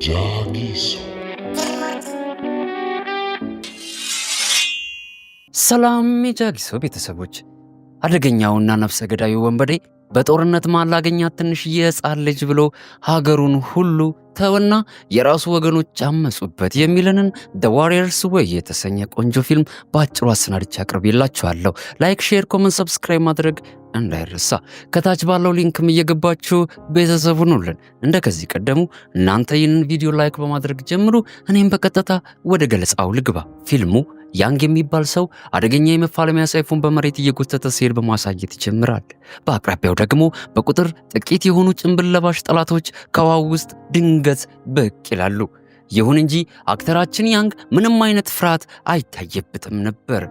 Jagiso. ሰላም የጃጊሶ ቤተሰቦች፣ አደገኛውና ነፍሰ ገዳዩ ወንበዴ በጦርነት ማላገኛት ትንሽዬ ሕፃን ልጅ ብሎ ሀገሩን ሁሉ ተወና የራሱ ወገኖች አመጹበት የሚለንን The Warriors Way የተሰኘ ቆንጆ ፊልም በአጭሩ አሰናድቼ አቅርቤላችኋለሁ። ላይክ፣ ሼር፣ ኮመንት፣ ሰብስክራይብ ማድረግ እንዳይረሳ። ከታች ባለው ሊንክም እየገባችሁ ቤተሰብ ሁኑልን። እንደከዚህ ቀደሙ እናንተ ይህንን ቪዲዮ ላይክ በማድረግ ጀምሩ። እኔም በቀጥታ ወደ ገለጻው ልግባ። ፊልሙ ያንግ የሚባል ሰው አደገኛ የመፋለሚያ ሰይፉን በመሬት እየጎተተ ሲሄድ በማሳየት ይጀምራል። በአቅራቢያው ደግሞ በቁጥር ጥቂት የሆኑ ጭንብል ለባሽ ጠላቶች ከውሃው ውስጥ ድንገት ብቅ ይላሉ። ይሁን እንጂ አክተራችን ያንግ ምንም አይነት ፍርሃት አይታየበትም ነበር።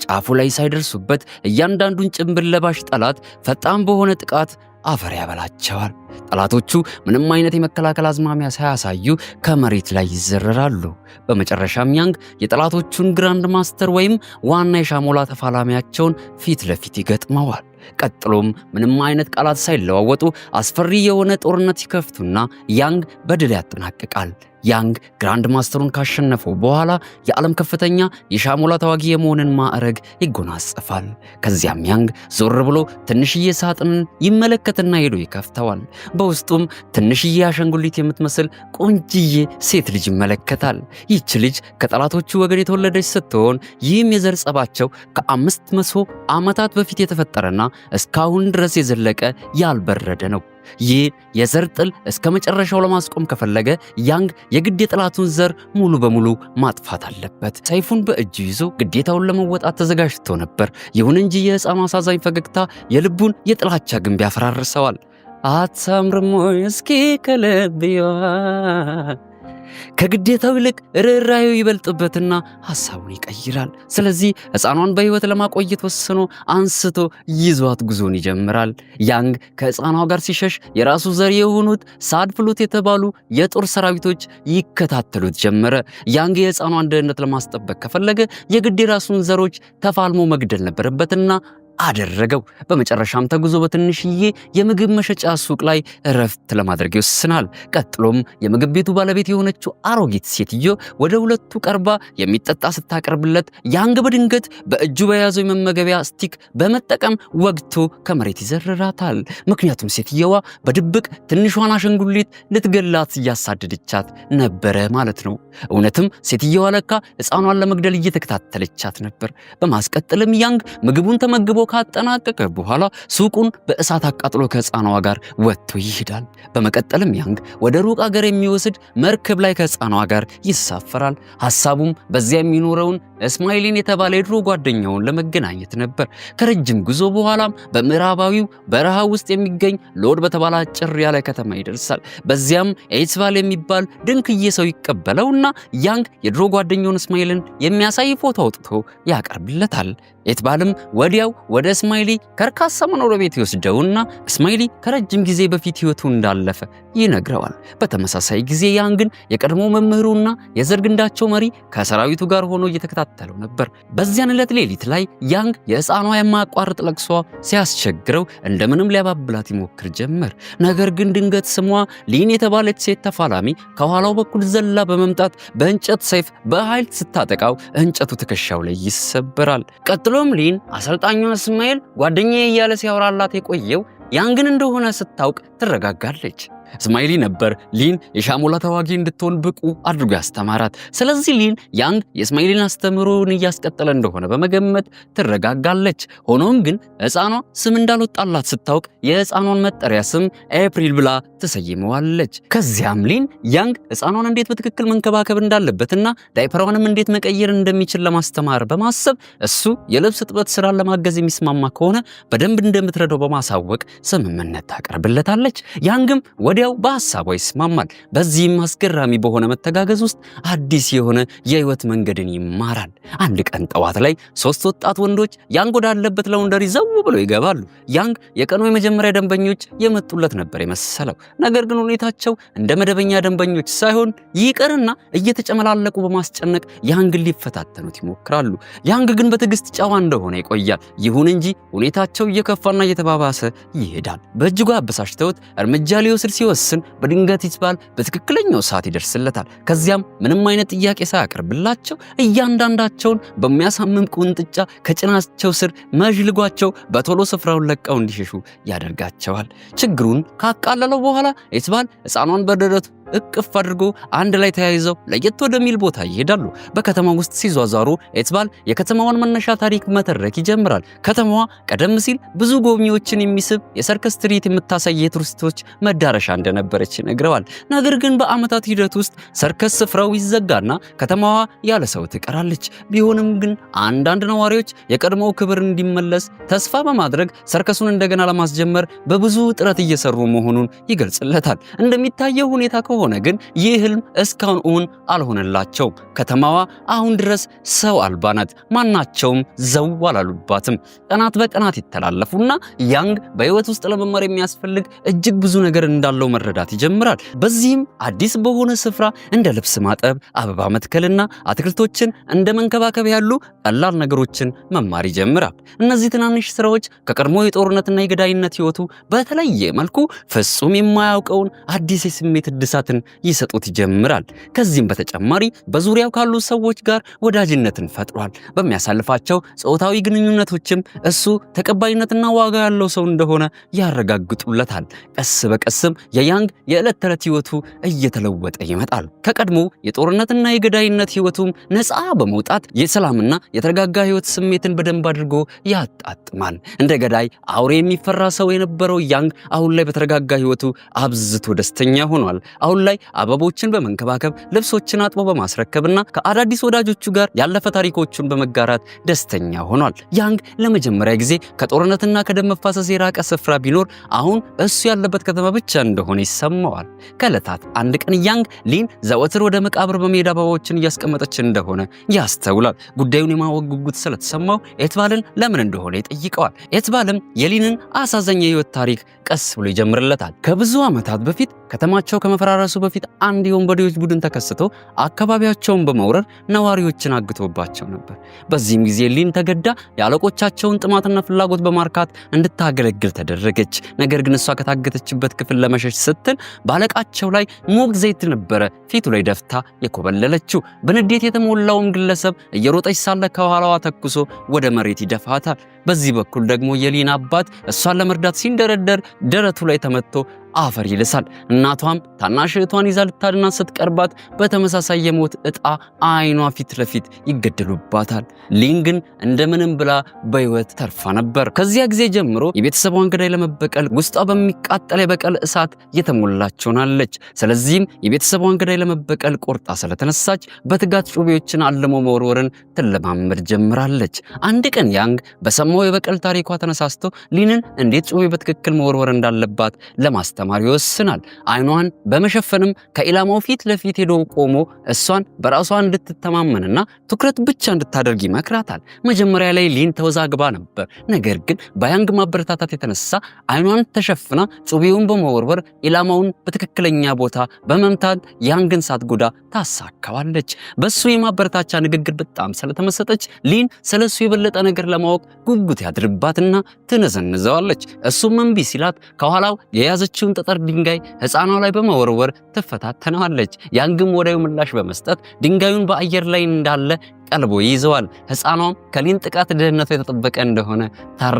ጫፉ ላይ ሳይደርሱበት እያንዳንዱን ጭንብል ለባሽ ጠላት ፈጣን በሆነ ጥቃት አፈር ያበላቸዋል። ጠላቶቹ ምንም አይነት የመከላከል አዝማሚያ ሳያሳዩ ከመሬት ላይ ይዘረራሉ። በመጨረሻም ያንግ የጠላቶቹን ግራንድ ማስተር ወይም ዋና የሻሞላ ተፋላሚያቸውን ፊት ለፊት ይገጥመዋል። ቀጥሎም ምንም አይነት ቃላት ሳይለዋወጡ አስፈሪ የሆነ ጦርነት ይከፍቱና ያንግ በድል ያጠናቅቃል። ያንግ ግራንድ ማስተሩን ካሸነፈው በኋላ የዓለም ከፍተኛ የሻሞላ ተዋጊ የመሆንን ማዕረግ ይጎናጸፋል። ከዚያም ያንግ ዞር ብሎ ትንሽዬ ሳጥንን ይመለከትና ሄዶ ይከፍተዋል። በውስጡም ትንሽዬ አሻንጉሊት የምትመስል ቆንጅዬ ሴት ልጅ ይመለከታል። ይህች ልጅ ከጠላቶቹ ወገን የተወለደች ስትሆን ይህም የዘር ጸባቸው ከ500 ዓመታት በፊት የተፈጠረና እስካሁን ድረስ የዘለቀ ያልበረደ ነው። ይህ የዘር ጥል እስከ መጨረሻው ለማስቆም ከፈለገ ያንግ የግድ የጠላቱን ዘር ሙሉ በሙሉ ማጥፋት አለበት። ሰይፉን በእጁ ይዞ ግዴታውን ለመወጣት ተዘጋጅቶ ነበር። ይሁን እንጂ የሕፃኑ አሳዛኝ ፈገግታ የልቡን የጥላቻ ግንብ ያፈራርሰዋል። አታምርም ወይ እስኪ ከልብዋ ከግዴታው ይልቅ ርኅራኄው ይበልጥበትና ሐሳቡን ይቀይራል። ስለዚህ ሕፃኗን በሕይወት ለማቆየት ወስኖ አንስቶ ይዟት ጉዞን ይጀምራል። ያንግ ከሕፃኗ ጋር ሲሸሽ የራሱ ዘር የሆኑት ሳድ ፍሉት የተባሉ የጦር ሰራዊቶች ይከታተሉት ጀመረ። ያንግ የሕፃኗን ደህንነት ለማስጠበቅ ከፈለገ የግድ የራሱን ዘሮች ተፋልሞ መግደል ነበረበትና አደረገው። በመጨረሻም ተጉዞ በትንሽዬ የምግብ መሸጫ ሱቅ ላይ እረፍት ለማድረግ ይወስናል። ቀጥሎም የምግብ ቤቱ ባለቤት የሆነችው አሮጊት ሴትዮ ወደ ሁለቱ ቀርባ የሚጠጣ ስታቀርብለት ያንግ በድንገት በእጁ በያዘው የመመገቢያ ስቲክ በመጠቀም ወግቶ ከመሬት ይዘርራታል። ምክንያቱም ሴትየዋ በድብቅ ትንሿን አሻንጉሊት ልትገላት እያሳደደቻት ነበረ ማለት ነው። እውነትም ሴትየዋ ለካ ሕፃኗን ለመግደል እየተከታተለቻት ነበር። በማስቀጠልም ያንግ ምግቡን ተመግቦ ካጠናቀቀ በኋላ ሱቁን በእሳት አቃጥሎ ከሕፃኗ ጋር ወጥቶ ይሄዳል። በመቀጠልም ያንግ ወደ ሩቅ አገር የሚወስድ መርከብ ላይ ከሕፃኗ ጋር ይሳፈራል። ሐሳቡም በዚያ የሚኖረውን እስማኤልን የተባለ የድሮ ጓደኛውን ለመገናኘት ነበር። ከረጅም ጉዞ በኋላም በምዕራባዊው በረሃ ውስጥ የሚገኝ ሎድ በተባለ አጭር ያለ ከተማ ይደርሳል። በዚያም ኤትባል የሚባል ድንክዬ ሰው ይቀበለውና ያንግ የድሮ ጓደኛውን እስማኤልን የሚያሳይ ፎቶ አውጥቶ ያቀርብለታል። ኤትባልም ወዲያው ወደ እስማኤሊ ከርካሳ መኖሪያ ቤት ይወስደውና እስማኤሊ ከረጅም ጊዜ በፊት ሕይወቱ እንዳለፈ ይነግረዋል። በተመሳሳይ ጊዜ ያንግን የቀድሞ መምህሩና የዘር ግንዳቸው መሪ ከሰራዊቱ ጋር ሆኖ እየተከታተለው ነበር። በዚያን ዕለት ሌሊት ላይ ያንግ የሕፃኗ የማያቋርጥ ለቅሷ ሲያስቸግረው እንደምንም ሊያባብላት ይሞክር ጀመር። ነገር ግን ድንገት ስሟ ሊን የተባለች ሴት ተፋላሚ ከኋላው በኩል ዘላ በመምጣት በእንጨት ሰይፍ በኃይል ስታጠቃው እንጨቱ ትከሻው ላይ ይሰበራል። ቀጥሎም ሊን አሰልጣኙ እስማኤል ጓደኛዬ እያለ ሲያወራላት የቆየው ያንግን እንደሆነ ስታውቅ ትረጋጋለች። እስማኤሊ ነበር ሊን የሻሞላ ተዋጊ እንድትሆን ብቁ አድርጎ ያስተማራት። ስለዚህ ሊን ያንግ የእስማኤልን አስተምሮን እያስቀጠለ እንደሆነ በመገመት ትረጋጋለች። ሆኖም ግን ሕፃኗ ስም እንዳልወጣላት ስታውቅ የሕፃኗን መጠሪያ ስም ኤፕሪል ብላ ትሰይመዋለች። ከዚያም ሊን ያንግ ሕፃኗን እንዴት በትክክል መንከባከብ እንዳለበትና ዳይፐሯንም እንዴት መቀየር እንደሚችል ለማስተማር በማሰብ እሱ የልብስ እጥበት ስራን ለማገዝ የሚስማማ ከሆነ በደንብ እንደምትረዳው በማሳወቅ ስምምነት ታቀርብለታለች። ያንግም ወዲያው በሐሳቧ ይስማማል። በዚህም አስገራሚ በሆነ መተጋገዝ ውስጥ አዲስ የሆነ የህይወት መንገድን ይማራል። አንድ ቀን ጠዋት ላይ 3 ወጣት ወንዶች ያንግ ወዳለበት ላውንደሪ ዘው ብለው ይገባሉ። ያንግ የቀኑ የመጀመሪያ ደንበኞች የመጡለት ነበር የመሰለው። ነገር ግን ሁኔታቸው እንደ መደበኛ ደንበኞች ሳይሆን ይቀርና እየተጨመላለቁ በማስጨነቅ ያንግን ሊፈታተኑት ይሞክራሉ። ያንግ ግን በትዕግስት ጨዋ እንደሆነ ይቆያል። ይሁን እንጂ ሁኔታቸው እየከፋና እየተባባሰ ይሄዳል። በእጅጉ አበሳጭተውት እርምጃ ሊወስድ ሲወ ሲወስን በድንገት ይትባል በትክክለኛው ሰዓት ይደርስለታል። ከዚያም ምንም አይነት ጥያቄ ሳያቀርብላቸው እያንዳንዳቸውን በሚያሳምም ቁንጥጫ ከጭናቸው ስር መዥልጓቸው በቶሎ ስፍራውን ለቀው እንዲሸሹ ያደርጋቸዋል። ችግሩን ካቃለለው በኋላ ይትባል ሕፃኗን በደረቱ እቅፍ አድርጎ አንድ ላይ ተያይዘው ለየት ወደሚል ቦታ ይሄዳሉ። በከተማው ውስጥ ሲዟዟሩ ኤትባል የከተማዋን መነሻ ታሪክ መተረክ ይጀምራል። ከተማዋ ቀደም ሲል ብዙ ጎብኚዎችን የሚስብ የሰርከስ ትርኢት የምታሳይ የቱሪስቶች መዳረሻ እንደነበረች ይነግረዋል። ነገር ግን በዓመታት ሂደት ውስጥ ሰርከስ ስፍራው ይዘጋና ከተማዋ ያለ ሰው ትቀራለች። ቢሆንም ግን አንዳንድ ነዋሪዎች የቀድሞው ክብር እንዲመለስ ተስፋ በማድረግ ሰርከሱን እንደገና ለማስጀመር በብዙ ጥረት እየሰሩ መሆኑን ይገልጽለታል። እንደሚታየው ሁኔታ ሆነ ግን ይህ ህልም እስካሁን እውን አልሆነላቸውም። ከተማዋ አሁን ድረስ ሰው አልባ ናት። ማናቸውም ዘው አላሉባትም። ቀናት በቀናት ይተላለፉና ያንግ በህይወት ውስጥ ለመማር የሚያስፈልግ እጅግ ብዙ ነገር እንዳለው መረዳት ይጀምራል። በዚህም አዲስ በሆነ ስፍራ እንደ ልብስ ማጠብ፣ አበባ መትከልና አትክልቶችን እንደ መንከባከብ ያሉ ቀላል ነገሮችን መማር ይጀምራል። እነዚህ ትናንሽ ስራዎች ከቀድሞ የጦርነትና የገዳይነት ህይወቱ በተለየ መልኩ ፍጹም የማያውቀውን አዲስ የስሜት እድሳትን ይሰጡት ይጀምራል። ከዚህም በተጨማሪ በዙሪያው ካሉ ሰዎች ጋር ወዳጅነትን ፈጥሯል። በሚያሳልፋቸው ጾታዊ ግንኙነቶችም እሱ ተቀባይነትና ዋጋ ያለው ሰው እንደሆነ ያረጋግጡለታል። ቀስ በቀስም የያንግ የዕለት ተዕለት ህይወቱ እየተለወጠ ይመጣል። ከቀድሞ የጦርነትና የገዳይነት ህይወቱም ነፃ በመውጣት የሰላምና የተረጋጋ ህይወት ስሜትን በደንብ አድርጎ ያጣጥማል። እንደ ገዳይ አውሬ የሚፈራ ሰው የነበረው ያንግ አሁን ላይ በተረጋጋ ህይወቱ አብዝቶ ደስተኛ ሆኗል። አሁን ላይ አበቦችን በመንከባከብ ልብሶችን አጥቦ በማስረከብና ከአዳዲስ ወዳጆቹ ጋር ያለፈ ታሪኮቹን በመጋራት ደስተኛ ሆኗል። ያንግ ለመጀመሪያ ጊዜ ከጦርነትና ከደም መፋሰስ የራቀ ስፍራ ቢኖር አሁን እሱ ያለበት ከተማ ብቻ እንደሆነ ይሰማዋል። ከዕለታት አንድ ቀን ያንግ ሊን ዘወትር ወደ መቃብር በመሄድ አበባዎችን እያስቀመጠች እንደሆነ ያስተውላል። ጉዳዩን የማወቅ ጉጉት ስለተሰማው ኤትባልን ለምን እንደሆነ ይጠይቀዋል። ኤትባልም የሊንን አሳዛኝ የህይወት ታሪክ ቀስ ብሎ ይጀምርለታል። ከብዙ ዓመታት በፊት ከተማቸው ከመፈራረሱ በፊት አንድ የወንበዴዎች ቡድን ተከስቶ አካባቢያቸውን በመውረር ነዋሪዎችን አግቶባቸው ነበር። በዚህም ጊዜ ሊን ተገዳ የአለቆቻቸውን ጥማትና ፍላጎት በማርካት እንድታገለግል ተደረገች። ነገር ግን እሷ ከታገተችበት ክፍል ለመሸሽ ስትል ባለቃቸው ላይ ሞቅ ዘይት ነበረ ፊቱ ላይ ደፍታ የኮበለለችው። በንዴት የተሞላውን ግለሰብ እየሮጠች ሳለ ከኋላዋ ተኩሶ ወደ መሬት ይደፋታል። በዚህ በኩል ደግሞ የሊን አባት እሷን ለመርዳት ሲንደረደር ደረቱ ላይ ተመትቶ አፈር ይልሳል። እናቷም ታናሽ እህቷን ይዛ ልታድናት ስትቀርባት በተመሳሳይ የሞት ዕጣ አይኗ ፊት ለፊት ይገደሉባታል። ሊን ግን እንደምንም ብላ በህይወት ተርፋ ነበር። ከዚያ ጊዜ ጀምሮ የቤተሰቧን ገዳይ ለመበቀል ውስጧ በሚቃጠል የበቀል እሳት የተሞላች ሆናለች። ስለዚህም የቤተሰቧን ገዳይ ለመበቀል ቆርጣ ስለተነሳች በትጋት ጩቤዎችን አልሞ መወርወርን ትለማመድ ጀምራለች። አንድ ቀን ያንግ በሰማው የበቀል ታሪኳ ተነሳስቶ ሊንን እንዴት ጩቤ በትክክል መወርወር እንዳለባት ለማስተማር ይወስናል። አይኗን በመሸፈንም ከኢላማው ፊት ለፊት ሄዶ ቆሞ እሷን በራሷ እንድትተማመንና ትኩረት ብቻ እንድታደርግ ይመክራታል። መጀመሪያ ላይ ሊን ተወዛግባ ነበር። ነገር ግን በያንግ ማበረታታት የተነሳ አይኗን ተሸፍና ጩቤውን በመወርወር ኢላማውን በትክክለኛ ቦታ በመምታት ያንግን ሳትጎዳ ታሳካዋለች። በሱ የማበረታቻ ንግግር በጣም ስለተመሰጠች ሊን ስለሱ የበለጠ ነገር ለማወቅ ጉጉት ያድርባትና ትነዘንዘዋለች። እሱም እምቢ ሲላት ከኋላው የያዘችውን ጠጠር ድንጋይ ሕፃኗ ላይ በመወርወር ትፈታተነዋለች። ያንግም ወዲያው ምላሽ በመስጠት ድንጋዩን በአየር ላይ እንዳለ ቀልቦ ይዘዋል። ሕፃኗም ከሊን ጥቃት ደህንነቱ የተጠበቀ እንደሆነ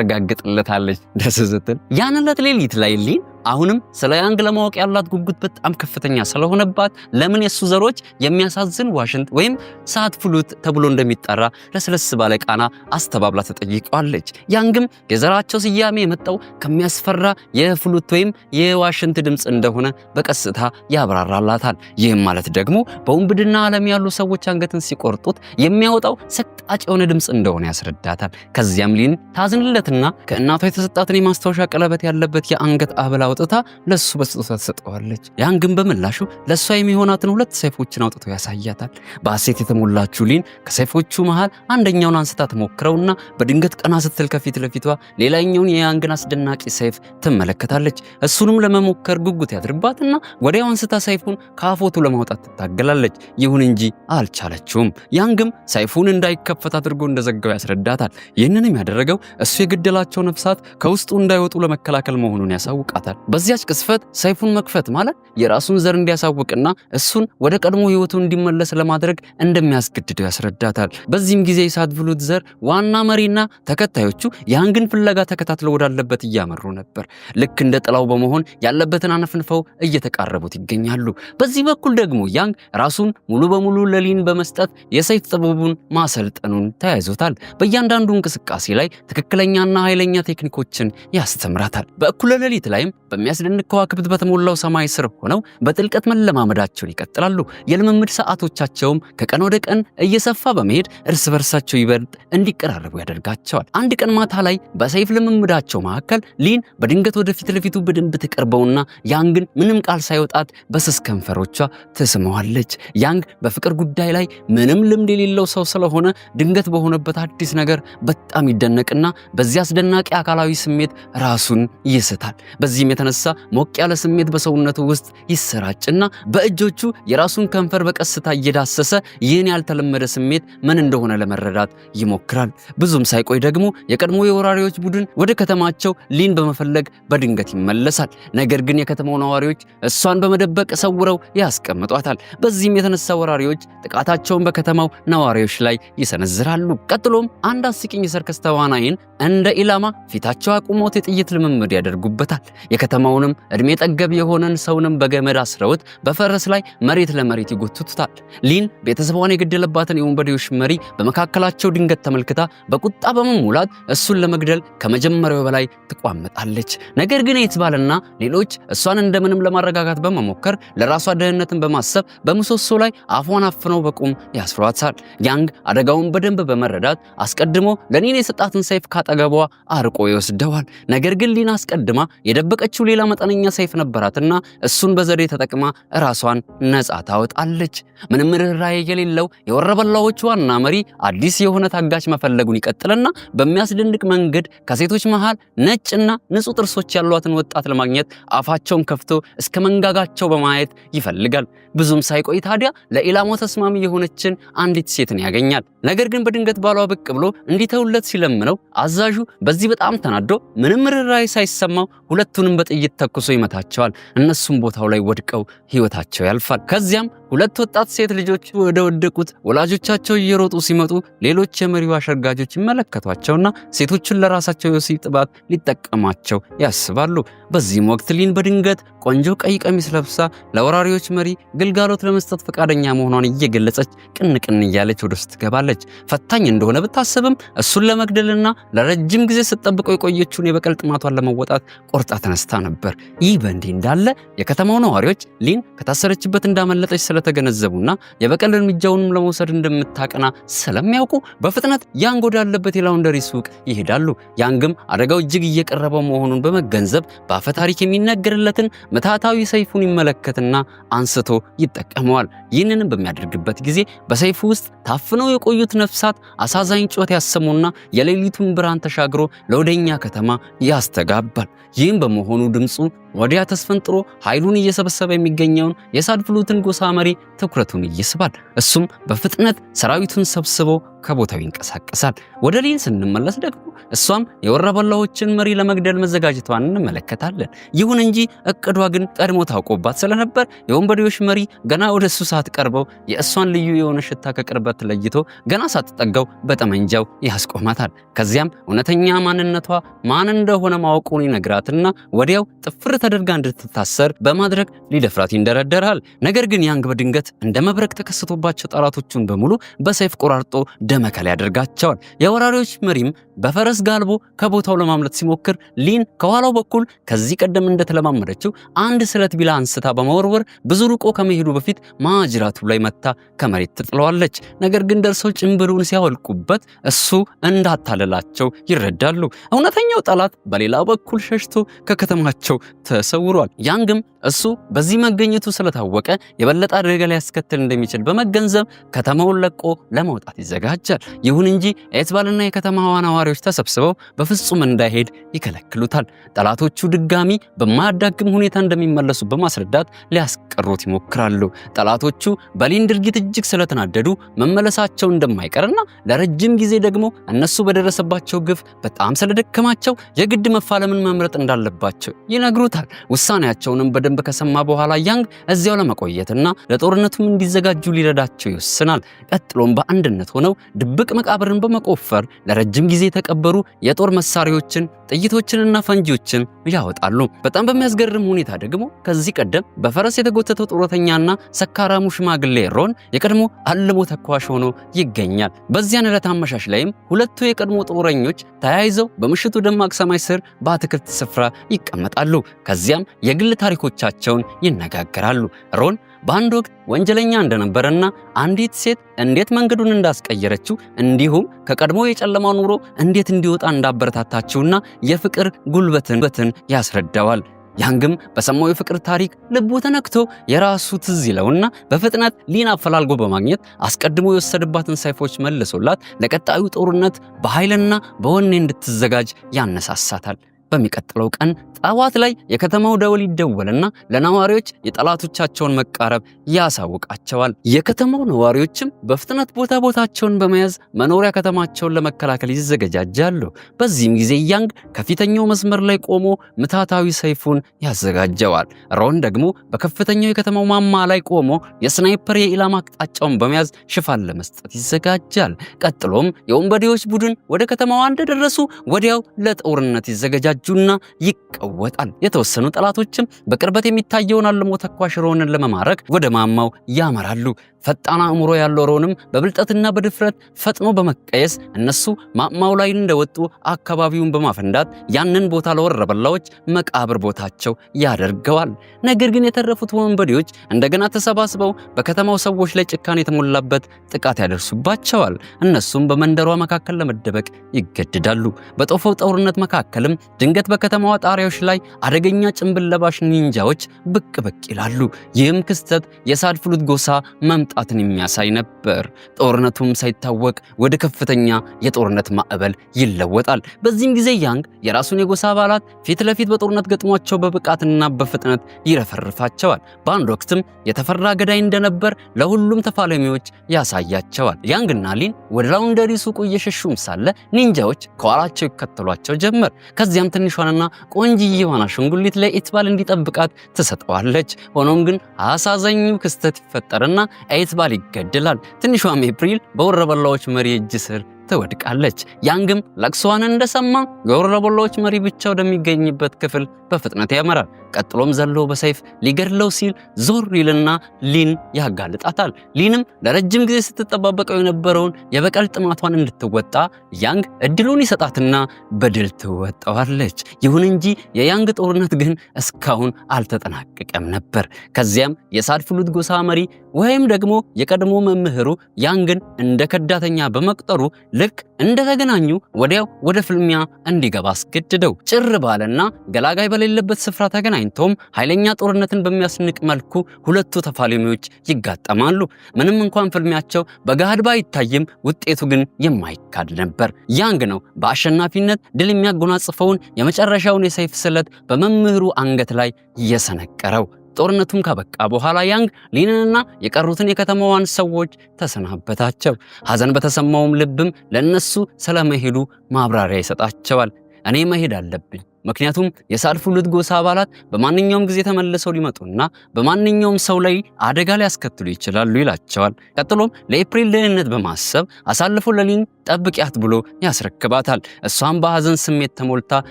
ታረጋግጥለታለች። ደስ ስትል ያን ዕለት ሌሊት ላይ ሊን አሁንም ስለ ያንግ ለማወቅ ያላት ጉጉት በጣም ከፍተኛ ስለሆነባት ለምን የሱ ዘሮች የሚያሳዝን ዋሽንት ወይም ሳት ፍሉት ተብሎ እንደሚጠራ ለስለስ ባለ ቃና አስተባብላ ተጠይቀዋለች። ያንግም የዘራቸው ስያሜ የመጣው ከሚያስፈራ የፍሉት ወይም የዋሽንት ድምፅ እንደሆነ በቀስታ ያብራራላታል። ይህም ማለት ደግሞ በውንብድና ዓለም ያሉ ሰዎች አንገትን ሲቆርጡት የሚያወጣው ሰቅጣጭ የሆነ ድምፅ እንደሆነ ያስረዳታል። ከዚያም ሊን ታዝንለትና ከእናቷ የተሰጣትን የማስታወሻ ቀለበት ያለበት የአንገት ሐብል አውጥታ ለሱ በስጦታ ትሰጠዋለች። ያንግም በምላሹ ለሷ የሚሆናትን 2 ሰይፎችን አውጥቶ ያሳያታል። በሐሴት የተሞላችው ሊን ከሰይፎቹ መሃል አንደኛውን አንስታ ትሞክረውና በድንገት ቀና ስትል ከፊት ለፊቷ ሌላኛውን የያንግን አስደናቂ ሰይፍ ትመለከታለች። እሱንም ለመሞከር ጉጉት ያድርባትና ወዲያው አንስታ ሰይፉን ከአፎቱ ለማውጣት ትታገላለች። ይሁን እንጂ አልቻለችውም። ያንግም ሰይፉን እንዳይከፈት አድርጎ እንደዘጋው ያስረዳታል። ይህንንም ያደረገው እሱ የገደላቸው ነፍሳት ከውስጡ እንዳይወጡ ለመከላከል መሆኑን ያሳውቃታል። በዚያች ቅስፈት ሰይፉን መክፈት ማለት የራሱን ዘር እንዲያሳውቅና እሱን ወደ ቀድሞ ህይወቱ እንዲመለስ ለማድረግ እንደሚያስገድደው ያስረዳታል። በዚህም ጊዜ የሳድቭሉት ዘር ዋና መሪና ተከታዮቹ ያንግን ፍለጋ ተከታትለው ወዳለበት እያመሩ ነበር። ልክ እንደ ጥላው በመሆን ያለበትን አነፍንፈው እየተቃረቡት ይገኛሉ። በዚህ በኩል ደግሞ ያንግ ራሱን ሙሉ በሙሉ ለሊን በመስጠት የሰይፍ ጥበቡን ማሰልጠኑን ተያይዞታል። በእያንዳንዱ እንቅስቃሴ ላይ ትክክለኛና ኃይለኛ ቴክኒኮችን ያስተምራታል። በእኩለ ሌሊት ላይም በሚያስደንቅ ከዋክብት በተሞላው ሰማይ ስር ሆነው በጥልቀት መለማመዳቸውን ይቀጥላሉ። የልምምድ ሰዓቶቻቸውም ከቀን ወደ ቀን እየሰፋ በመሄድ እርስ በርሳቸው ይበልጥ እንዲቀራረቡ ያደርጋቸዋል። አንድ ቀን ማታ ላይ በሰይፍ ልምምዳቸው መካከል ሊን በድንገት ወደፊት ለፊቱ በደንብ ትቀርበውና ያንግን ምንም ቃል ሳይወጣት በስስ ከንፈሮቿ ትስመዋለች። ያንግ በፍቅር ጉዳይ ላይ ምንም ልምድ የሌለው ሰው ስለሆነ ድንገት በሆነበት አዲስ ነገር በጣም ይደነቅና በዚህ አስደናቂ አካላዊ ስሜት ራሱን ይስታል። በዚህም የተነሳ ሞቅ ያለ ስሜት በሰውነቱ ውስጥ ይሰራጭና በእጆቹ የራሱን ከንፈር በቀስታ እየዳሰሰ ይህን ያልተለመደ ስሜት ምን እንደሆነ ለመረዳት ይሞክራል። ብዙም ሳይቆይ ደግሞ የቀድሞ የወራሪዎች ቡድን ወደ ከተማቸው ሊን በመፈለግ በድንገት ይመለሳል። ነገር ግን የከተማው ነዋሪዎች እሷን በመደበቅ ሰውረው ያስቀምጧታል። በዚህም የተነሳ ወራሪዎች ጥቃታቸውን በከተማው ነዋሪዎች ላይ ይሰነዝራሉ። ቀጥሎም አንድ አስቂኝ የሰርከስ ተዋናይን እንደ ኢላማ ፊታቸው አቁሞት የጥይት ልምምድ ያደርጉበታል። የከተማውንም እድሜ ጠገብ የሆነን ሰውንም በገመድ አስረውት በፈረስ ላይ መሬት ለመሬት ይጎትቱታል። ሊን ቤተሰቧን የገደለባትን የወንበዴዎች መሪ በመካከላቸው ድንገት ተመልክታ በቁጣ በመሙላት እሱን ለመግደል ከመጀመሪያው በላይ ትቋመጣለች። ነገር ግን የትባልና ሌሎች እሷን እንደምንም ለማረጋጋት በመሞከር ለራሷ ደህንነትን በማሰብ በምሰሶ ላይ አፏን አፍነው በቁም ያስሯታል። ያንግ አደጋውን በደንብ በመረዳት አስቀድሞ ለኒን የሰጣትን ሰይፍ ካጠገቧ አርቆ ይወስደዋል። ነገር ግን ሊን አስቀድማ የደበቀችው ሌላ መጠነኛ ሰይፍ ነበራትና እሱን በዘዴ ተጠቅማ ራሷን ነፃ ታወጣለች። ምንም ርህራሄ የሌለው የወረበላዎች ዋና መሪ አዲስ የሆነ ታጋች መፈለጉን ይቀጥልና በሚያስደንቅ መንገድ ከሴቶች መሃል ነጭና ንጹህ ጥርሶች ያሏትን ወጣት ለማግኘት አፋቸውን ከፍቶ እስከ መንጋጋቸው በማየት ይፈልጋል። ብዙም ሳይቆይ ታዲያ ለኢላማው ተስማሚ የሆነችን አንዲት ሴትን ያገኛል። ነገር ግን በድንገት ባሏ ብቅ ብሎ እንዲተውለት ሲለምነው አዛዡ በዚህ በጣም ተናዶ ምንም ርህራሄ ሳይሰማው ሁለቱንም በጥይት ተኩሶ ይመታቸዋል። እነሱም ቦታው ላይ ወድቀው ህይወታቸው ያልፋል። ከዚያም ሁለት ወጣት ሴት ልጆች ወደ ወደቁት ወላጆቻቸው እየሮጡ ሲመጡ ሌሎች የመሪው አሸርጋጆች ይመለከቷቸውና ሴቶቹን ለራሳቸው የወሲብ ጥባት ሊጠቀማቸው ያስባሉ። በዚህም ወቅት ሊን በድንገት ቆንጆ ቀይ ቀሚስ ለብሳ ለወራሪዎች መሪ ግልጋሎት ለመስጠት ፈቃደኛ መሆኗን እየገለጸች ቅንቅን እያለች ወደ ውስጥ ትገባለች። ፈታኝ እንደሆነ ብታሰብም እሱን ለመግደልና ለረጅም ጊዜ ስትጠብቀው የቆየችውን የበቀል ጥማቷን ለመወጣት ቆርጣ ተነስታ ነበር። ይህ በእንዲህ እንዳለ የከተማው ነዋሪዎች ሊን ከታሰረችበት እንዳመለጠች ስለተገነዘቡና የበቀል እርምጃውንም ለመውሰድ እንደምታቀና ስለሚያውቁ በፍጥነት ያንግ ወዳለበት የላውንደሪ ሱቅ ይሄዳሉ። ያንግም አደጋው እጅግ እየቀረበው መሆኑን በመገንዘብ በአፈ ታሪክ የሚነገርለትን ምትሃታዊ ሰይፉን ይመለከትና አንስቶ ይጠቀመዋል። ይህንንም በሚያደርግበት ጊዜ በሰይፉ ውስጥ ታፍነው የቆዩት ነፍሳት አሳዛኝ ጩኸት ያሰሙና የሌሊቱን ብርሃን ተሻግሮ ለወደኛ ከተማ ያስተጋባል። ይህም በመሆኑ ድምፁ ወዲያ ተስፈንጥሮ ኃይሉን እየሰበሰበ የሚገኘውን የሳድቭሉትን ጎሳ መሪ ትኩረቱን ይስባል። እሱም በፍጥነት ሰራዊቱን ሰብስቦ ከቦታው ይንቀሳቀሳል። ወደ ሊን ስንመለስ ደግሞ እሷም የወረበላዎችን መሪ ለመግደል መዘጋጀቷን እንመለከታለን። ይሁን እንጂ እቅዷ ግን ቀድሞ ታውቆባት ስለነበር የወንበዴዎች መሪ ገና ወደ እሱ ሳትቀርበው የእሷን ልዩ የሆነ ሽታ ከቅርበት ለይቶ ገና ሳትጠጋው በጠመንጃው ያስቆማታል። ከዚያም እውነተኛ ማንነቷ ማን እንደሆነ ማወቁን ይነግራትና ወዲያው ጥፍር ተደርጋ እንድትታሰር በማድረግ ሊደፍራት ይንደረደራል። ነገር ግን ያንግ በድንገት እንደ መብረቅ ተከስቶባቸው ጠላቶቹን በሙሉ በሰይፍ ቆራርጦ ደመከላ ያደርጋቸዋል። የወራሪዎች መሪም በፈረስ ጋልቦ ከቦታው ለማምለጥ ሲሞክር ሊን ከኋላው በኩል ከዚህ ቀደም እንደተለማመደችው አንድ ስለት ቢላ አንስታ በመወርወር ብዙ ርቆ ከመሄዱ በፊት ማጅራቱ ላይ መታ ከመሬት ትጥለዋለች። ነገር ግን ደርሰው ጭንብሉን ሲያወልቁበት እሱ እንዳታለላቸው ይረዳሉ። እውነተኛው ጠላት በሌላ በኩል ሸሽቶ ከከተማቸው ተሰውሯል። ያንግም እሱ በዚህ መገኘቱ ስለታወቀ የበለጠ አደጋ ሊያስከትል እንደሚችል በመገንዘብ ከተማውን ለቆ ለመውጣት ይዘጋጃል። ይሁን እንጂ ኤትባልና የከተማዋ ነዋሪዎች ተሰብስበው በፍጹም እንዳይሄድ ይከለክሉታል። ጠላቶቹ ድጋሚ በማያዳግም ሁኔታ እንደሚመለሱ በማስረዳት ሊያስቀሩት ይሞክራሉ። ጠላቶቹ በሊን ድርጊት እጅግ ስለተናደዱ መመለሳቸው እንደማይቀርና ለረጅም ጊዜ ደግሞ እነሱ በደረሰባቸው ግፍ በጣም ስለደከማቸው የግድ መፋለምን መምረጥ እንዳለባቸው ይነግሩታል። ውሳኔያቸውንም በደንብ ከሰማ በኋላ ያንግ እዚያው ለመቆየትና ለጦርነቱም እንዲዘጋጁ ሊረዳቸው ይወስናል። ቀጥሎም በአንድነት ሆነው ድብቅ መቃብርን በመቆፈር ለረጅም ጊዜ የተቀበሩ የጦር መሳሪያዎችን፣ ጥይቶችንና ፈንጂዎችን ያወጣሉ። በጣም በሚያስገርም ሁኔታ ደግሞ ከዚህ ቀደም በፈረስ የተጎተተው ጡረተኛና ሰካራሙ ሽማግሌ ሮን የቀድሞ አልሞ ተኳሽ ሆኖ ይገኛል። በዚያን ዕለት አመሻሽ ላይም ሁለቱ የቀድሞ ጦረኞች ተያይዘው በምሽቱ ደማቅ ሰማይ ስር በአትክልት ስፍራ ይቀመጣሉ። ከዚያም የግል ታሪኮቻቸውን ይነጋገራሉ። ሮን በአንድ ወቅት ወንጀለኛ እንደነበረና አንዲት ሴት እንዴት መንገዱን እንዳስቀየረችው እንዲሁም ከቀድሞ የጨለማ ኑሮ እንዴት እንዲወጣ እንዳበረታታችውና የፍቅር ጉልበትን ያስረዳዋል። ያንግም በሰማው የፍቅር ታሪክ ልቡ ተነክቶ የራሱ ትዝ ይለውና በፍጥነት ሊን አፈላልጎ በማግኘት አስቀድሞ የወሰደባትን ሰይፎች መልሶላት ለቀጣዩ ጦርነት በኃይልና በወኔ እንድትዘጋጅ ያነሳሳታል። በሚቀጥለው ቀን ጠዋት ላይ የከተማው ደወል ይደወልና ለነዋሪዎች የጠላቶቻቸውን መቃረብ ያሳውቃቸዋል። የከተማው ነዋሪዎችም በፍጥነት ቦታቸውን በመያዝ መኖሪያ ከተማቸውን ለመከላከል ይዘገጃጃሉ። በዚህም ጊዜ ያንግ ከፊተኛው መስመር ላይ ቆሞ ምታታዊ ሰይፉን ያዘጋጀዋል። ሮን ደግሞ በከፍተኛው የከተማው ማማ ላይ ቆሞ የስናይፐር የኢላማ አቅጣጫውን በመያዝ ሽፋን ለመስጠት ይዘጋጃል። ቀጥሎም የወንበዴዎች ቡድን ወደ ከተማዋ እንደደረሱ ወዲያው ለጦርነት ይዘገጃጃል ጁና ይቀወጣል። የተወሰኑ ጠላቶችም በቅርበት የሚታየውን አልሞ ተኳሽ ሮንን ለመማረክ ወደ ማማው ያመራሉ። ፈጣን አእምሮ ያለው ሮንም በብልጠትና በድፍረት ፈጥኖ በመቀየስ እነሱ ማማው ላይ እንደወጡ አካባቢውን በማፈንዳት ያንን ቦታ ለወረበላዎች መቃብር ቦታቸው ያደርገዋል። ነገር ግን የተረፉት ወንበዴዎች እንደገና ተሰባስበው በከተማው ሰዎች ላይ ጭካኔ የተሞላበት ጥቃት ያደርሱባቸዋል። እነሱም በመንደሯ መካከል ለመደበቅ ይገደዳሉ። በጦፈው ጦርነት መካከልም ድንገት በከተማዋ ጣሪያዎች ላይ አደገኛ ጭንብል ለባሽ ኒንጃዎች ብቅ ይላሉ። ይህም ክስተት የሳድፍሉት ጎሳ መምጣትን የሚያሳይ ነበር። ጦርነቱም ሳይታወቅ ወደ ከፍተኛ የጦርነት ማዕበል ይለወጣል። በዚህም ጊዜ ያንግ የራሱን የጎሳ አባላት ፊት ለፊት በጦርነት ገጥሟቸው በብቃትና በፍጥነት ይረፈርፋቸዋል። በአንድ ወቅትም የተፈራ ገዳይ እንደነበር ለሁሉም ተፋላሚዎች ያሳያቸዋል። ያንግና ሊን ወደ ላውንደሪ ሱቁ እየሸሹም ሳለ ኒንጃዎች ከኋላቸው ይከተሏቸው ጀመር። ከዚያም ትንሿንና ቆንጂዬዋን አሻንጉሊት ለኤትባል እንዲጠብቃት ትሰጠዋለች። ሆኖም ግን አሳዛኙ ክስተት ይፈጠርና ኤትባል ይገደላል። ትንሿም ኤፕሪል በወረበላዎች መሪ እጅ ስር ትወድቃለች። ያንግም ለቅሷን እንደሰማ የወረበላዎች መሪ ብቻ ወደሚገኝበት ክፍል በፍጥነት ያመራል። ቀጥሎም ዘሎ በሰይፍ ሊገድለው ሲል ዞር ይልና ሊን ያጋልጣታል። ሊንም ለረጅም ጊዜ ስትጠባበቀው የነበረውን የበቀል ጥማቷን እንድትወጣ ያንግ እድሉን ይሰጣትና በድል ትወጣዋለች። ይሁን እንጂ የያንግ ጦርነት ግን እስካሁን አልተጠናቀቀም ነበር። ከዚያም የሳድፍሉት ጎሳ መሪ ወይም ደግሞ የቀድሞ መምህሩ ያንግን እንደ ከዳተኛ በመቁጠሩ ልክ እንደተገናኙ ወዲያው ወደ ፍልሚያ እንዲገባ አስገድደው ጭር ባለና ገላጋይ በሌለበት ስፍራ ተገናኝተውም ኃይለኛ ጦርነትን በሚያስንቅ መልኩ ሁለቱ ተፋላሚዎች ይጋጠማሉ። ምንም እንኳን ፍልሚያቸው በገሃድ ባይታይም ውጤቱ ግን የማይካድ ነበር። ያንግ ነው በአሸናፊነት ድል የሚያጎናጽፈውን የመጨረሻውን የሰይፍ ስለት በመምህሩ አንገት ላይ የሰነቀረው። ጦርነቱም ካበቃ በኋላ ያንግ ሊንንና የቀሩትን የከተማዋን ሰዎች ተሰናበታቸው። ሐዘን በተሰማውም ልብም ለነሱ ስለመሄዱ ማብራሪያ ይሰጣቸዋል። እኔ መሄድ አለብኝ፣ ምክንያቱም የሳድፍሉት ጎሳ አባላት በማንኛውም ጊዜ ተመልሰው ሊመጡና በማንኛውም ሰው ላይ አደጋ ሊያስከትሉ ይችላሉ ይላቸዋል። ቀጥሎም ለኤፕሪል ደህንነት በማሰብ አሳልፎ ለሊን ጠብቂያት ብሎ ያስረክባታል። እሷም በሐዘን ስሜት ተሞልታ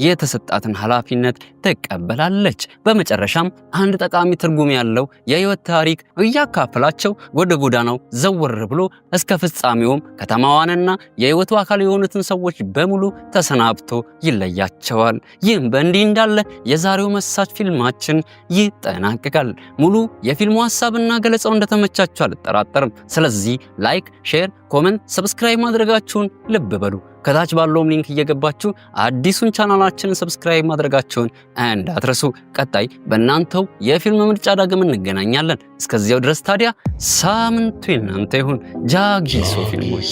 የተሰጣትን ኃላፊነት ትቀበላለች። በመጨረሻም አንድ ጠቃሚ ትርጉም ያለው የህይወት ታሪክ እያካፈላቸው ወደ ጎዳናው ዘወር ብሎ እስከ ፍጻሜውም ከተማዋንና የህይወቱ አካል የሆኑትን ሰዎች በሙሉ ተሰናብቶ ይለያቸዋል። ይህም በእንዲህ እንዳለ የዛሬው መሳጭ ፊልማችን ይጠናቀቃል። ሙሉ የፊልሙ ሐሳብና ገለጻው እንደተመቻችሁ አልጠራጠርም። ስለዚህ ላይክ፣ ሼር፣ ኮመንት፣ ሰብስክራይብ ማድረጋችሁን ልብ በሉ። ከታች ባለው ሊንክ እየገባችሁ አዲሱን ቻናላችንን ሰብስክራይብ ማድረጋችሁን እንዳትረሱ። ቀጣይ በእናንተው የፊልም ምርጫ ዳግም እንገናኛለን። እስከዚያው ድረስ ታዲያ ሳምንቱ የእናንተ ይሁን። ጃጊሶ ፊልሞች